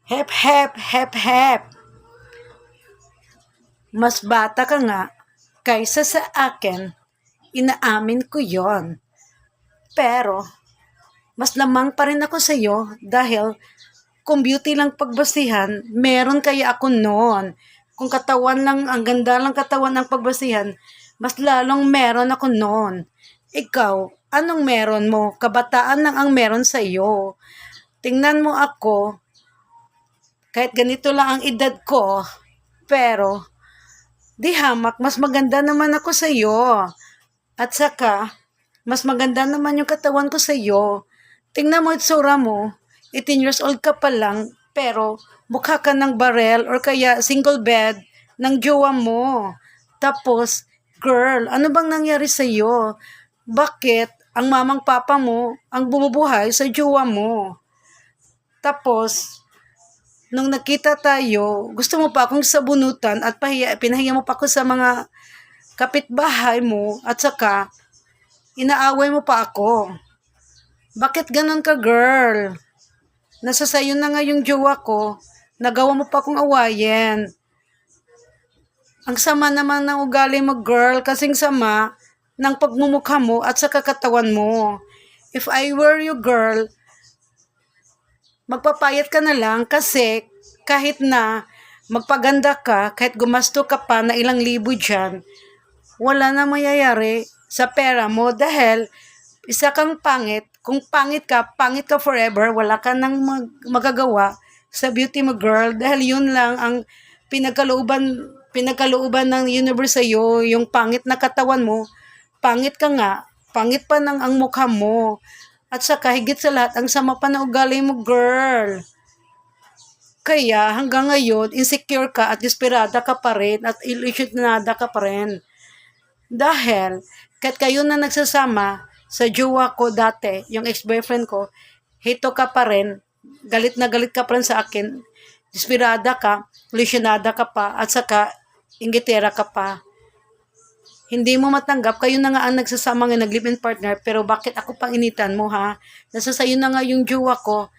Hep, hep, hep, hep. Mas bata ka nga kaysa sa akin, inaamin ko yon. Pero, mas lamang pa rin ako sa'yo dahil kung beauty lang pagbasihan, meron kaya ako noon. Kung katawan lang, ang ganda lang katawan ng pagbasihan, mas lalong meron ako noon. Ikaw, anong meron mo? Kabataan lang ang meron sa'yo. Tingnan mo ako, kahit ganito lang ang edad ko, pero di hamak, mas maganda naman ako sa iyo. At saka, mas maganda naman yung katawan ko sa iyo. Tingnan mo itsura mo, 18 years old ka pa lang, pero mukha ka ng barel or kaya single bed ng jowa mo. Tapos, girl, ano bang nangyari sa iyo? Bakit ang mamang papa mo ang bumubuhay sa jowa mo? Tapos, nung nakita tayo, gusto mo pa akong sabunutan at pinahiya mo pa ako sa mga kapitbahay mo at saka inaaway mo pa ako. Bakit ganon ka, girl? Nasa sayo na nga yung jowa ko, nagawa mo pa akong awayin. Ang sama naman ng ugali mo, girl, kasing sama ng pagmumukha mo at sa katawan mo. If I were you, girl, magpapayat ka na lang kasi kahit na magpaganda ka, kahit gumasto ka pa na ilang libo dyan, wala na mayayari sa pera mo dahil isa kang pangit. Kung pangit ka forever, wala ka nang magagawa sa beauty mo, girl, dahil yun lang ang pinagkalooban ng universe sa'yo, yung pangit na katawan mo, pangit ka nga, pangit pa ng ang mukha mo. At saka higit sa lahat, ang sama pa ng ugali mo, girl. Kaya hanggang ngayon, insecure ka at desperada ka pa rin at ilusyonada ka pa rin. Dahil, kahit kayo na nagsasama sa jowa ko dati, yung ex-boyfriend ko, hito ka pa rin, galit na galit ka pa rin sa akin, desperada ka, ilusyonada ka pa, at saka inggitera ka pa. Hindi mo matanggap, kayo na nga ang nagsasama nga nag-live-in partner, pero bakit ako pang initan mo, ha? Nasa sayo na nga yung jowa ko,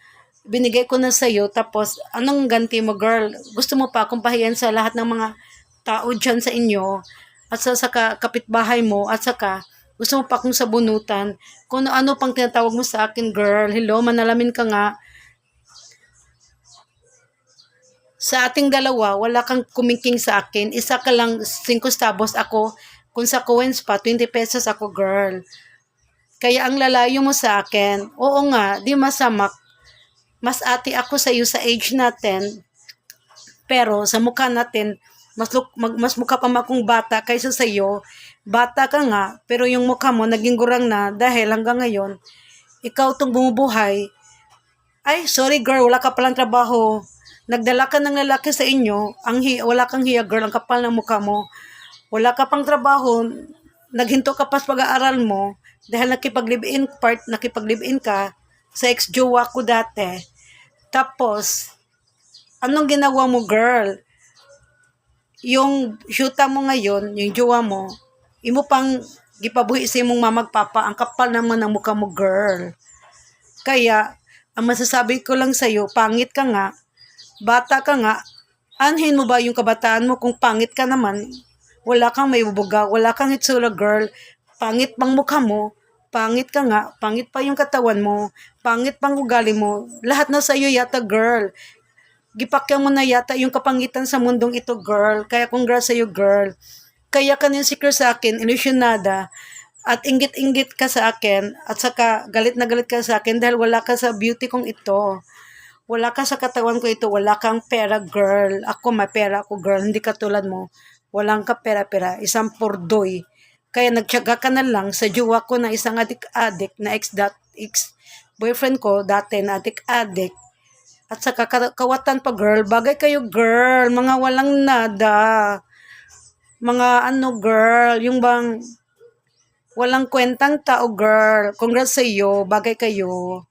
binigay ko na sa'yo, tapos anong ganti mo, girl? Gusto mo pa akong pahiyan sa lahat ng mga tao dyan sa inyo, at sa kapitbahay mo, at saka gusto mo pa akong sabunutan, kung ano pang tinatawag mo sa akin, girl. Hello, manalamin ka nga. Sa ating dalawa, wala kang kumingking sa akin, isa ka lang 5 centavos ako. Kung sa coins pa, 20 pesos ako, girl. Kaya ang lalayo mo sa akin, oo nga, di masama. Mas ate ako sa iyo sa age natin. Pero sa mukha natin, mas mukha pa akong bata kaysa sa iyo. Bata ka nga, pero yung mukha mo naging gurang na dahil hanggang ngayon, ikaw tong bumubuhay. Ay, sorry girl, wala ka palang trabaho. Nagdala ka ng lalaki sa inyo, wala kang hiya, girl, ang kapal ng mukha mo. Wala ka pang trabaho, naghinto ka pa sa pag-aaral mo dahil nakipag-live-in ka sa ex-jowa ko dati. Tapos, anong ginawa mo, girl? Yung shoota mo ngayon, yung jowa mo, imo pang gipabuhi sa imong mamagpapa, ang kapal naman ng mukha mo, girl. Kaya, ang masasabi ko lang sa'yo, pangit ka nga, bata ka nga, anhin mo ba yung kabataan mo kung pangit ka naman? Wala kang may bubuga, wala kang hitsura, girl. Pangit pang mukha mo, pangit ka nga, pangit pa yung katawan mo, pangit pang ugali mo. Lahat na sa'yo yata, girl. Gipakyan mo na yata yung kapangitan sa mundong ito, girl. Kaya congrats sa'yo, girl. Kaya ka insecure sa akin, ilusyonada, at inggit-inggit ka sa akin, at saka galit na galit ka sa akin dahil wala ka sa beauty kong ito. Wala ka sa katawan ko ito, wala kang pera, girl. Ako, may pera ako, girl. Hindi katulad mo. Walang ka pera-pera, isang pordoy. Kaya nagtiyaga ka na lang sa jowa ko na isang adik-adik na ex-boyfriend ko dati na adik-adik. At sa kawatan pa, girl, bagay kayo, girl, mga walang nada. Mga ano, girl, yung bang walang kwentang tao, girl. Congrats sa iyo, bagay kayo.